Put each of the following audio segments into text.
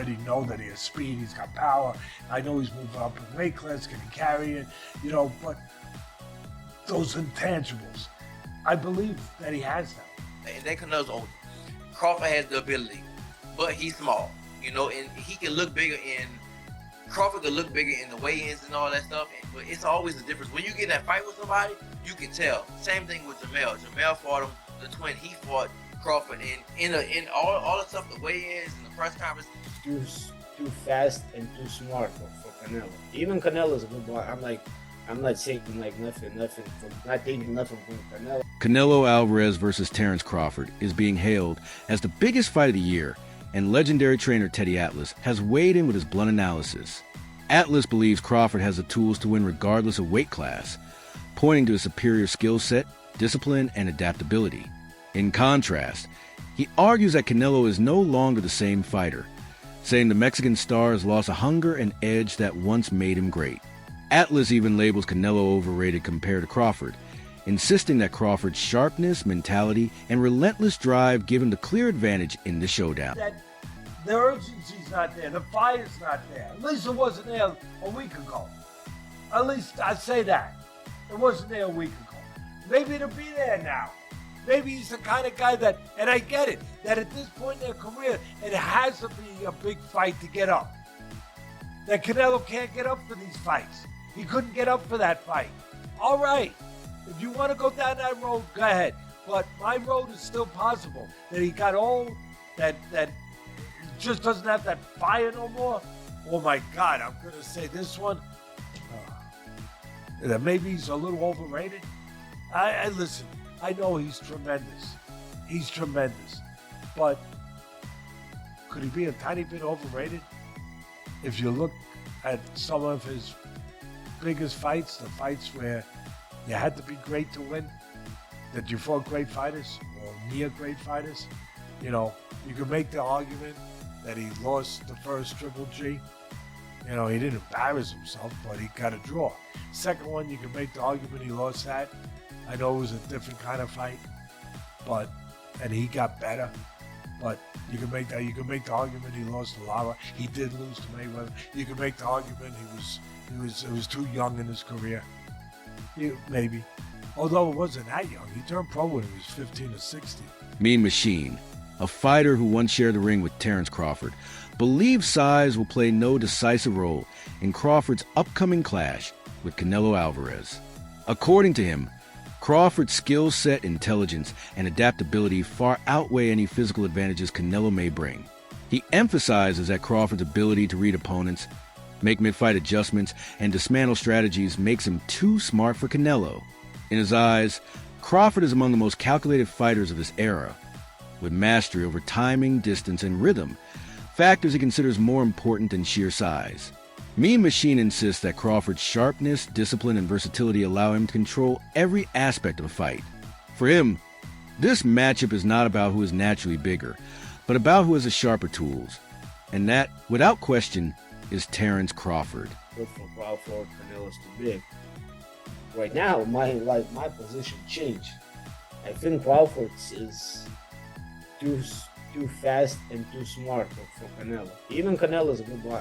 already know that he has speed, he's got power. I know he's moving up in weight class, can he carry it? But those intangibles, I believe that he has them. And that Canelo's older. Crawford has the ability, but he's small, and he can look bigger Crawford could look bigger in the weigh-ins and all that stuff, but it's always a difference. When you get in that fight with somebody, you can tell. Same thing with Jamel. Jamel fought him, the twin, he fought Crawford, and in all the stuff, the weigh-ins and the press conference. Too fast and too smart for Canelo. Even Canelo's a good boy. I'm not taking nothing not taking nothing from Canelo. Canelo Alvarez versus Terence Crawford is being hailed as the biggest fight of the year, and legendary trainer Teddy Atlas has weighed in with his blunt analysis. Atlas believes Crawford has the tools to win regardless of weight class, pointing to a superior skill set, discipline, and adaptability. In contrast, he argues that Canelo is no longer the same fighter, saying the Mexican star has lost a hunger and edge that once made him great. Atlas even labels Canelo overrated compared to Crawford, insisting that Crawford's sharpness, mentality, and relentless drive give him the clear advantage in the showdown. The urgency's not there. The fire's not there. At least it wasn't there a week ago. At least I say that. It wasn't there a week ago. Maybe it'll be there now. Maybe he's the kind of guy that, and I get it, that at this point in their career, it has to be a big fight to get up. That Canelo can't get up for these fights. He couldn't get up for that fight. All right. If you want to go down that road, go ahead. But my road is still possible. That he got old, that just doesn't have that fire no more. Oh my God, I'm going to say this one. That maybe he's a little overrated. I listen, I know he's tremendous. He's tremendous. But could he be a tiny bit overrated? If you look at some of his biggest fights, the fights where you had to be great to win, that you fought great fighters or near great fighters, you could make the argument that he lost the first Triple G. He didn't embarrass himself, but he got a draw. Second one, you can make the argument he lost that. I know it was a different kind of fight, and he got better. But you can make the argument he lost to Lara. He did lose to Mayweather. You can make the argument he was too young in his career. Maybe. Although it wasn't that young. He turned pro when he was 15 or 16. Mean Machine, a fighter who once shared the ring with Terence Crawford, believes size will play no decisive role in Crawford's upcoming clash with Canelo Alvarez. According to him, Crawford's skill set, intelligence, and adaptability far outweigh any physical advantages Canelo may bring. He emphasizes that Crawford's ability to read opponents, make mid-fight adjustments, and dismantle strategies makes him too smart for Canelo. In his eyes, Crawford is among the most calculated fighters of this era, with mastery over timing, distance, and rhythm, factors he considers more important than sheer size. Mean Machine insists that Crawford's sharpness, discipline, and versatility allow him to control every aspect of a fight. For him, this matchup is not about who is naturally bigger, but about who has the sharper tools. And that, without question, is Terence Crawford. Good for Crawford, Canelo's too big. Right now, my position changed. I think Crawford is too fast and too smart for Canelo. Even Canelo's a good boy.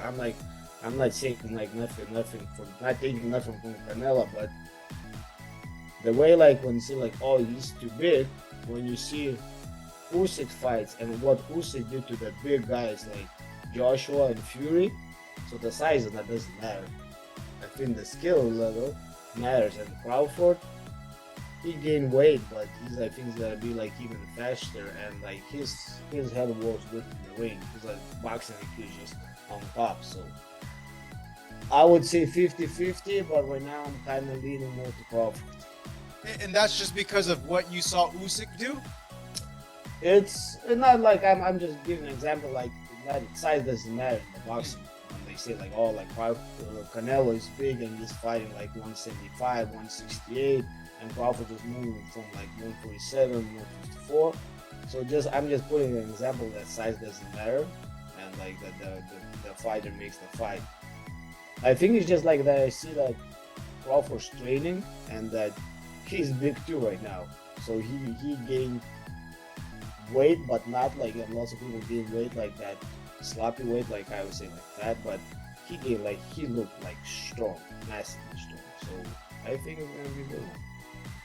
I'm not taking not taking nothing from Canelo, but the way when you see oh, he's too big, when you see Usyk fights and what Usyk did to the big guys like Joshua and Fury, so the size of that doesn't matter. I think the skill level matters. And Crawford, he gained weight, but I think he's gonna be even faster, and his head works good in the ring. He's boxing IQ just on top. So I would say 50-50, but right now I'm kind of leaning more to Crawford. And that's just because of what you saw Usyk do? It's not I'm just giving an example, size doesn't matter in the boxing. When they say Canelo is big and he's fighting 175, 168, and Crawford is moving from 147, 154. So I'm just putting an example that size doesn't matter, and the fighter makes the fight. I think it's just that I see that Crawford's training and that he's big too right now. So he gained weight, but not lots of people gain weight like that sloppy weight, like I would say like that, but he looked like strong, massively strong. So I think it's gonna be a good one.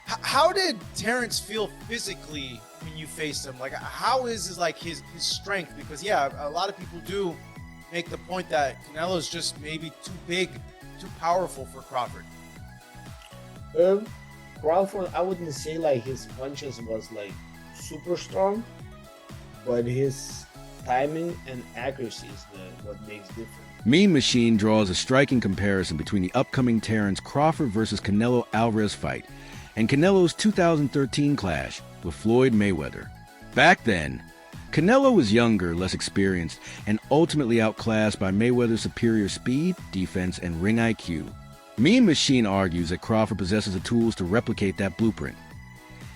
How did Terence feel physically when you faced him? Like, how is his strength? Because yeah, a lot of people do make the point that Canelo's just maybe too big, too powerful for Crawford. Crawford, I wouldn't say like his punches was like super strong, but his timing and accuracy is what makes difference. Mean Machine draws a striking comparison between the upcoming Terence Crawford versus Canelo Alvarez fight and Canelo's 2013 clash with Floyd Mayweather. Back then, Canelo was younger, less experienced, and ultimately outclassed by Mayweather's superior speed, defense, and ring IQ. Mean Machine argues that Crawford possesses the tools to replicate that blueprint,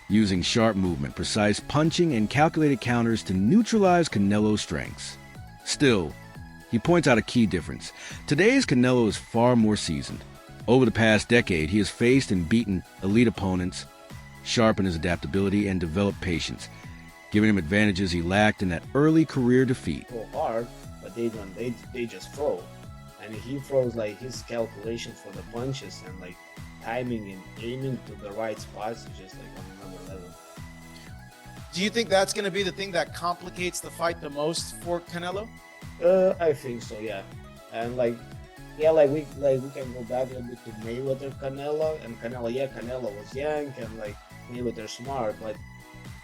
using sharp movement, precise punching, and calculated counters to neutralize Canelo's strengths. Still, he points out a key difference. Today's Canelo is far more seasoned. Over the past decade, he has faced and beaten elite opponents, sharpened his adaptability, and developed patience, giving him advantages he lacked in that early career defeat. Go hard, but they just throw, and he throws like his calculations for the punches and like timing and aiming to the right spots is just like on another level. Do you think that's going to be the thing that complicates the fight the most for Canelo? I think so, yeah. And like we can go back a bit to Mayweather Canelo, and Canelo was young and like Mayweather smart, but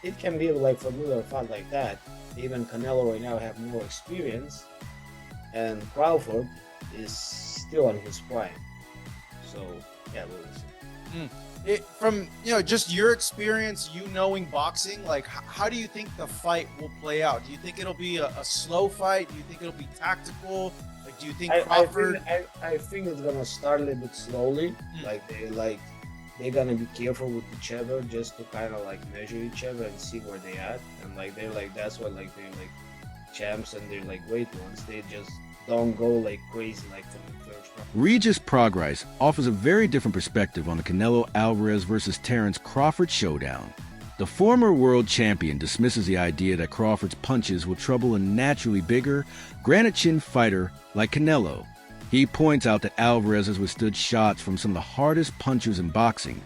it can be like familiar fight like that. Even Canelo right now have more experience, and Crawford is still on his prime. So yeah, we'll see. From just your experience, you knowing boxing, like how do you think the fight will play out? Do you think it'll be a slow fight? Do you think it'll be tactical? Like, do you think Crawford? I think it's gonna start a little bit slowly. They're gonna be careful with each other just to kind of like measure each other and see where they at. And like they're like that's why like they're like champs and they're like great ones. They just don't go like crazy like from the first round. Regis Progrise offers a very different perspective on the Canelo Alvarez versus Terence Crawford showdown. The former world champion dismisses the idea that Crawford's punches will trouble a naturally bigger, granite-chin fighter like Canelo. He points out that Alvarez has withstood shots from some of the hardest punchers in boxing,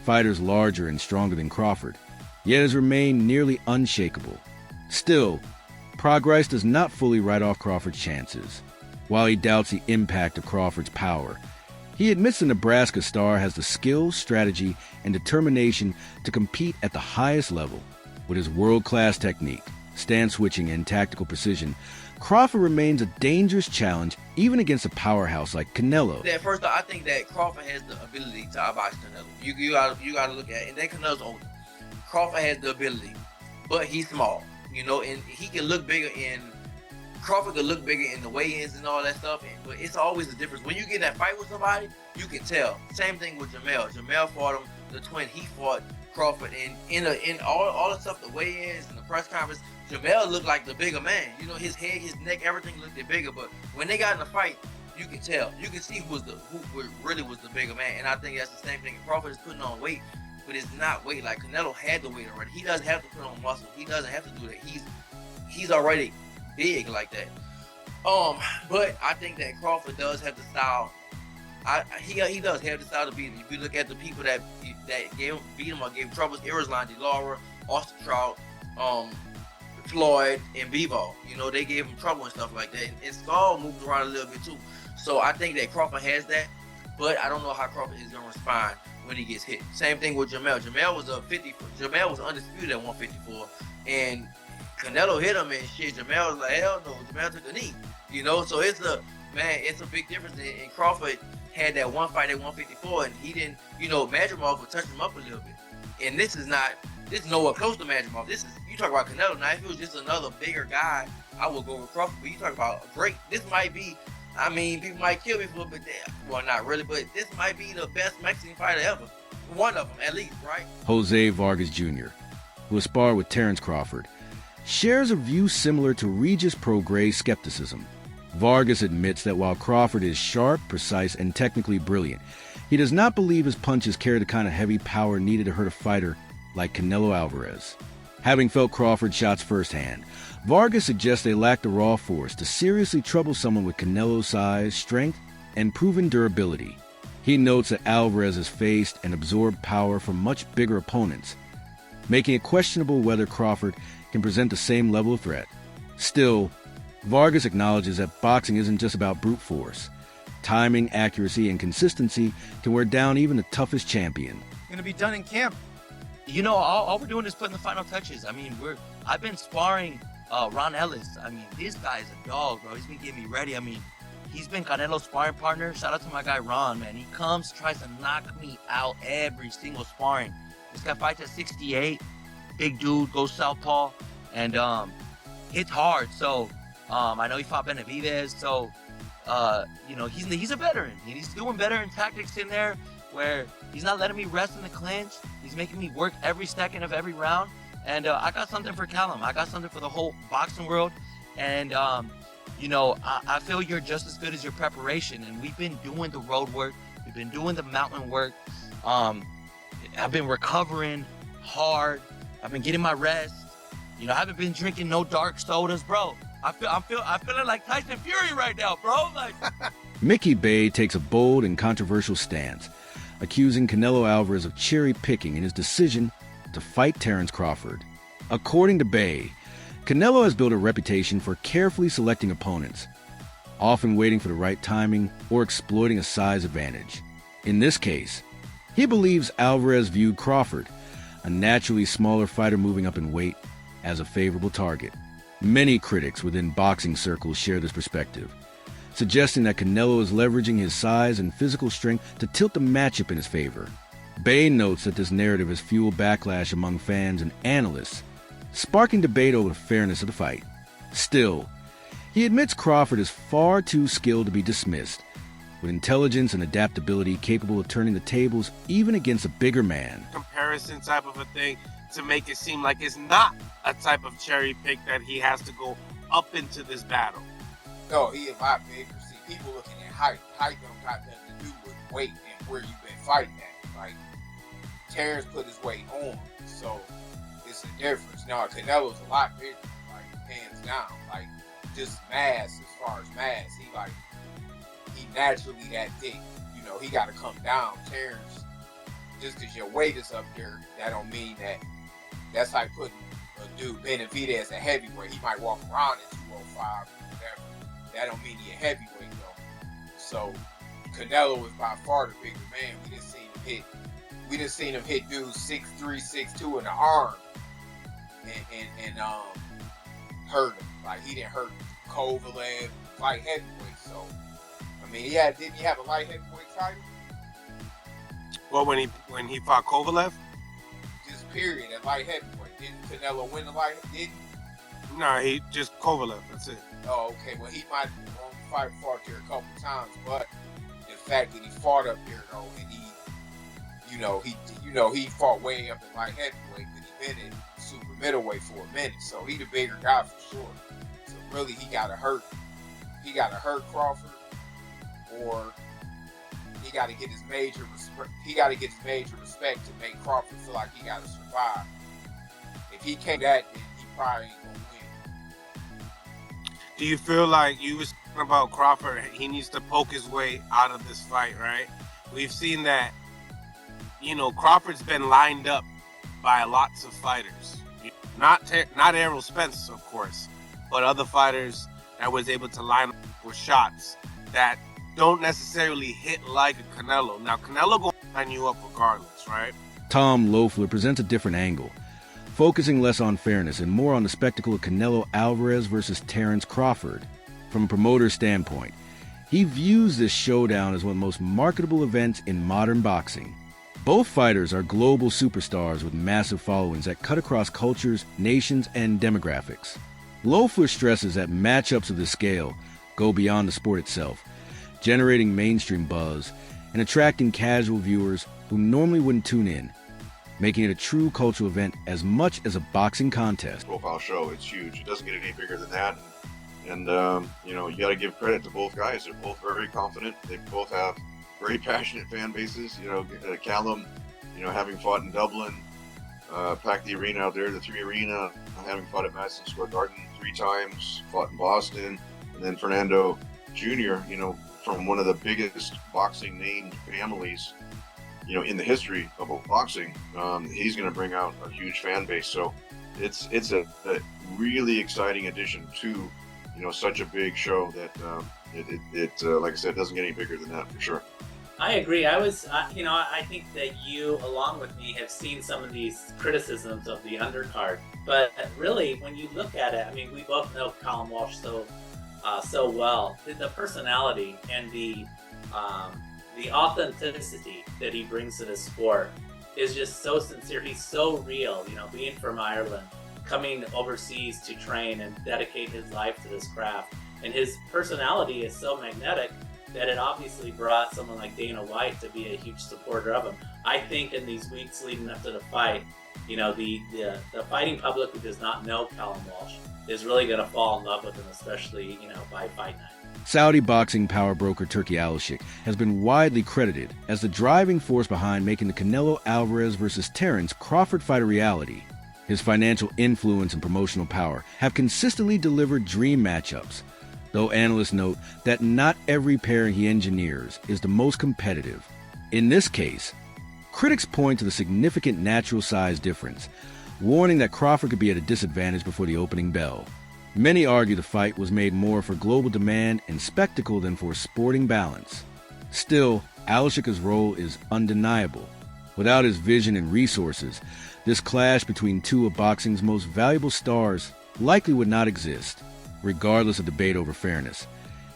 fighters larger and stronger than Crawford, yet has remained nearly unshakable. Still, Progrise does not fully write off Crawford's chances. While he doubts the impact of Crawford's power, he admits the Nebraska star has the skill, strategy, and determination to compete at the highest level. With his world-class technique, stance switching, and tactical precision, Crawford remains a dangerous challenge even against a powerhouse like Canelo. First off, I think that Crawford has the ability to outbox Canelo. You gotta look at it. And then Canelo's older. Crawford has the ability, but he's small, and he can look bigger Crawford could look bigger in the weigh-ins and all that stuff, but it's always a difference. When you get in that fight with somebody, you can tell. Same thing with Jamel. Jamel fought him, the twin. He fought Crawford, and in all the stuff, the weigh-ins and the press conference, Jamel looked like the bigger man. His head, his neck, everything looked bigger. But when they got in the fight, you can tell. You can see who really was the bigger man. And I think that's the same thing. Crawford is putting on weight, but it's not weight. Like Canelo had the weight already. He doesn't have to put on muscle. He doesn't have to do that. He's already big like that. But I think that Crawford does have the style. He does have the style to beat him. If you look at the people that beat him or gave him trouble, Erislan De Lara, Austin Trout, Floyd, and Bivol. They gave him trouble and stuff like that. And Skull moved around a little bit too. So I think that Crawford has that, but I don't know how Crawford is gonna respond when he gets hit. Same thing with Jamel. Jamel was undisputed at 154, and Canelo hit him and shit. Jamel was like, hell no. Jamel took a knee. So it's a big difference. And Crawford had that one fight at 154, and he didn't, Madrimov would touch him up a little bit. And this is nowhere close to Madrimov. You talk about Canelo. Now, if it was just another bigger guy, I would go with Crawford. But you talk about a great, this might be, people might kill me for it, but well, not really, but this might be the best Mexican fighter ever. One of them, at least, right? Jose Vargas Jr., who has sparred with Terence Crawford, shares a view similar to Regis Prograis' skepticism. Vargas admits that while Crawford is sharp, precise, and technically brilliant, he does not believe his punches carry the kind of heavy power needed to hurt a fighter like Canelo Alvarez. Having felt Crawford's shots firsthand, Vargas suggests they lack the raw force to seriously trouble someone with Canelo's size, strength, and proven durability. He notes that Alvarez has faced and absorbed power from much bigger opponents, making it questionable whether Crawford can present the same level of threat. Still, Vargas acknowledges that boxing isn't just about brute force. Timing, accuracy, and consistency can wear down even the toughest champion. Gonna be done in camp. You know, all we're doing is putting the final touches. I mean, I've been sparring Ron Ellis. I mean, this guy is a dog, bro. He's been getting me ready. I mean, he's been Canelo's sparring partner. Shout out to my guy Ron, man. He tries to knock me out every single sparring. This guy fights at 68, big dude, goes southpaw, and hits hard. So I know he fought Benavidez. So you know, he's a veteran. He's doing better in tactics in there, where he's not letting me rest in the clinch. He's making me work every second of every round. And I got something for Callum. I got something for the whole boxing world. And you know, I feel you're just as good as your preparation. And we've been doing the road work. We've been doing the mountain work. I've been recovering hard. I've been getting my rest. You know, I haven't been drinking no dark sodas, bro. I'm feeling like Tyson Fury right now, bro. Like. Mickey Bay takes a bold and controversial stance, accusing Canelo Alvarez of cherry-picking in his decision to fight Terence Crawford. According to Bay, Canelo has built a reputation for carefully selecting opponents, often waiting for the right timing or exploiting a size advantage. In this case, he believes Alvarez viewed Crawford, a naturally smaller fighter moving up in weight, as a favorable target. Many critics within boxing circles share this perspective, suggesting that Canelo is leveraging his size and physical strength to tilt the matchup in his favor. Bay notes that this narrative has fueled backlash among fans and analysts, sparking debate over the fairness of the fight. Still, he admits Crawford is far too skilled to be dismissed, with intelligence and adaptability capable of turning the tables even against a bigger man. Comparison type of a thing to make it seem like it's not a type of cherry pick that he has to go up into this battle. No, he a lot bigger. See, people looking at height. Height don't got nothing to do with weight and where you've been fighting at. Like, Terence put his weight on, so it's a difference. Now, Canelo's a lot bigger, like, hands down. Like, just mass, as far as mass. He naturally that thick. You know, he got to come down. Terence, just because your weight is up there, that don't mean that. That's like putting a dude, Benavidez, as a heavyweight. He might walk around at 205 or whatever. That don't mean he a heavyweight though. So Canelo is by far the bigger man. We just seen him hit dudes 6'3", 6'2" in the arm and hurt him. Like, he didn't hurt Kovalev, light heavyweight. So I mean, didn't he have a light heavyweight title? Well, when he fought Kovalev? Just period at light heavyweight. Didn't Canelo win the light? Didn't? No, he just Kovalev. That's it. Oh, okay. Well, he might have fought there a couple times, but the fact that he fought up there though, and he fought way up at light heavyweight, but he been in super middleweight for a minute, so he the bigger guy for sure. So really, he got to hurt Crawford, or he got to get his major respect. He got to get his major respect to make Crawford feel like he got to survive. If he can't do that, then he probably ain't gonna win. Do you feel like you was talking about Crawford? He needs to poke his way out of this fight, right? We've seen that, you know, Crawford's been lined up by lots of fighters. Not Errol Spence, of course, but other fighters that was able to line up with shots that don't necessarily hit like a Canelo. Now, Canelo gonna line you up regardless, right? Tom Loeffler presents a different angle, focusing less on fairness and more on the spectacle of Canelo Alvarez versus Terence Crawford. From a promoter's standpoint, he views this showdown as one of the most marketable events in modern boxing. Both fighters are global superstars with massive followings that cut across cultures, nations, and demographics. Loeffler stresses that matchups of this scale go beyond the sport itself, generating mainstream buzz and attracting casual viewers who normally wouldn't tune in, making it a true cultural event as much as a boxing contest. Profile show, it's huge. It doesn't get any bigger than that. And you know, you got to give credit to both guys. They're both very confident. They both have very passionate fan bases. You know, Callum, you know, having fought in Dublin, packed the arena out there, the 3 Arena, having fought at Madison Square Garden 3 times, fought in Boston, and then Fernando Jr., from one of the biggest boxing named families, in the history of boxing. He's going to bring out a huge fan base. So it's a really exciting addition to, such a big show that it like I said, doesn't get any bigger than that for sure. I agree. I think that you, along with me, have seen some of these criticisms of the undercard. But really, when you look at it, I mean, we both know Colin Walsh so well. The personality and the authenticity that he brings to the sport is just so sincere. He's so real. Being from Ireland, coming overseas to train and dedicate his life to this craft, and his personality is so magnetic that it obviously brought someone like Dana White to be a huge supporter of him. I think in these weeks leading up to the fight, the fighting public who does not know Callum Walsh is really going to fall in love with him, especially, by fight night. Saudi boxing power broker Turki Alishik has been widely credited as the driving force behind making the Canelo Alvarez versus Terence Crawford fight a reality. His financial influence and promotional power have consistently delivered dream matchups, though analysts note that not every pairing he engineers is the most competitive. In this case, critics point to the significant natural size difference, warning that Crawford could be at a disadvantage before the opening bell. Many argue the fight was made more for global demand and spectacle than for sporting balance. Still, Alishik's role is undeniable. Without his vision and resources, this clash between two of boxing's most valuable stars likely would not exist, regardless of debate over fairness.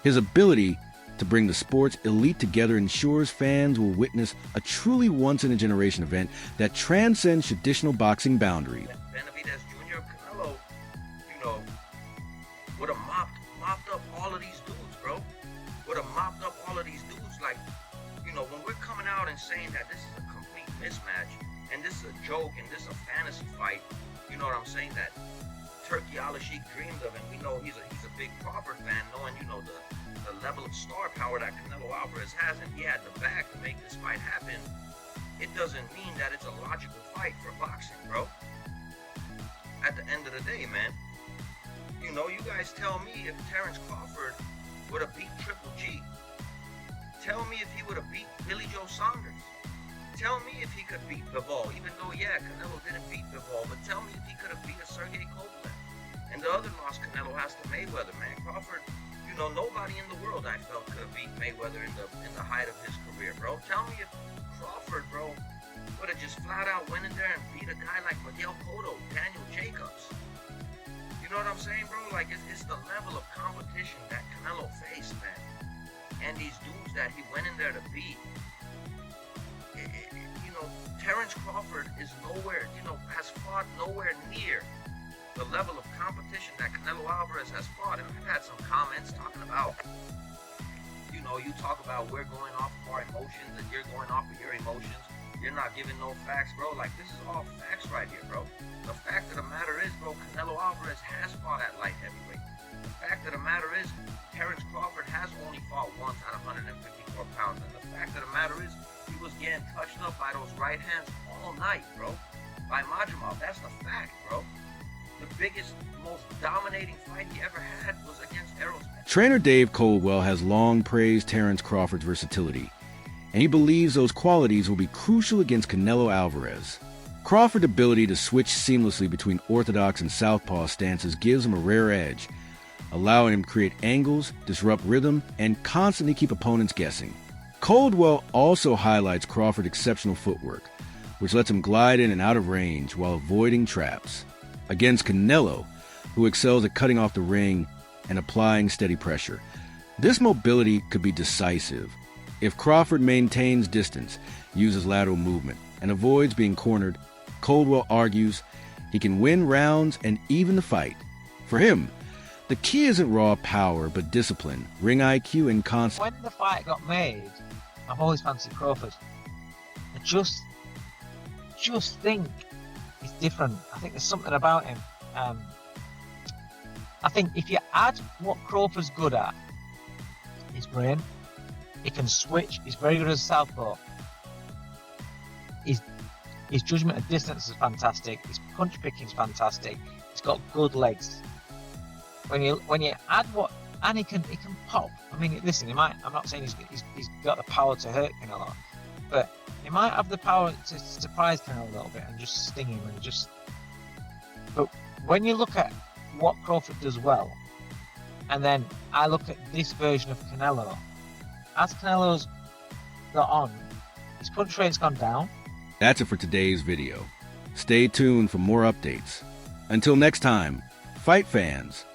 His ability to bring the sport's elite together ensures fans will witness a truly once-in-a-generation event that transcends traditional boxing boundaries. Benavidez Jr., Canelo, would have mopped up all of these dudes, bro. Would have mopped up all of these dudes. Like, when we're coming out and saying that this is a complete mismatch, and this is a joke, and this is a fantasy fight, you know what I'm saying, that Turki Alishik dreamed of, and we know he's a big Crawford fan, knowing, the level of star power that Canelo Alvarez has, and he had the back to make this fight happen. It doesn't mean that it's a logical fight for boxing, bro. At the end of the day, man, you guys tell me if Terence Crawford would have beat Triple G. Tell me if he would have beat Billy Joe Saunders. Tell me if he could beat Bivol, even though, Canelo didn't beat Bivol, but tell me if he could have beat a Sergey Kovalev. And the other loss Canelo has to Mayweather, man. Crawford, nobody in the world I felt could have beat Mayweather in the height of his career, bro. Tell me if Crawford, bro, would have just flat out went in there and beat a guy like Miguel Cotto, Daniel Jacobs. You know what I'm saying, bro? Like, it's the level of competition that Canelo faced, man. And these dudes that he went in there to beat. Terence Crawford is nowhere, has fought nowhere near the level of competition that Canelo Alvarez has fought. And I've had some comments talking about, you talk about we're going off of our emotions and you're going off of your emotions. You're not giving no facts, bro. Like, this is all facts right here, bro. The fact of the matter is, bro, Canelo Alvarez has fought at light heavyweight. The fact of the matter is, Terence Crawford has only fought once at 154 pounds. And the fact of the matter is, he was getting touched up by those right hands all night, bro. By Majumov. That's the fact, bro. The biggest, most dominating fight he ever had was against Errol Spence. Trainer Dave Coldwell has long praised Terence Crawford's versatility, and he believes those qualities will be crucial against Canelo Alvarez. Crawford's ability to switch seamlessly between orthodox and southpaw stances gives him a rare edge, allowing him to create angles, disrupt rhythm, and constantly keep opponents guessing. Coldwell also highlights Crawford's exceptional footwork, which lets him glide in and out of range while avoiding traps. Against Canelo, who excels at cutting off the ring and applying steady pressure, this mobility could be decisive. If Crawford maintains distance, uses lateral movement, and avoids being cornered, Coldwell argues he can win rounds and even the fight. For him, the key isn't raw power, but discipline, ring IQ, and constant. When the fight got made, I've always fancied Crawford. I just think he's different. I think there's something about him. I think if you add what Crawford's good at, his brain, he can switch. He's very good as a southpaw. His judgment of distance is fantastic. His punch picking is fantastic. He's got good legs. when you add what, and he can pop. I mean, listen, he might. I'm not saying he's got the power to hurt Canelo, but he might have the power to surprise Canelo a little bit and just sting him and just. But when you look at what Crawford does well, and then I look at this version of Canelo, as Canelo's got on, his punch rate's gone down. That's it for today's video. Stay tuned for more updates. Until next time, fight fans,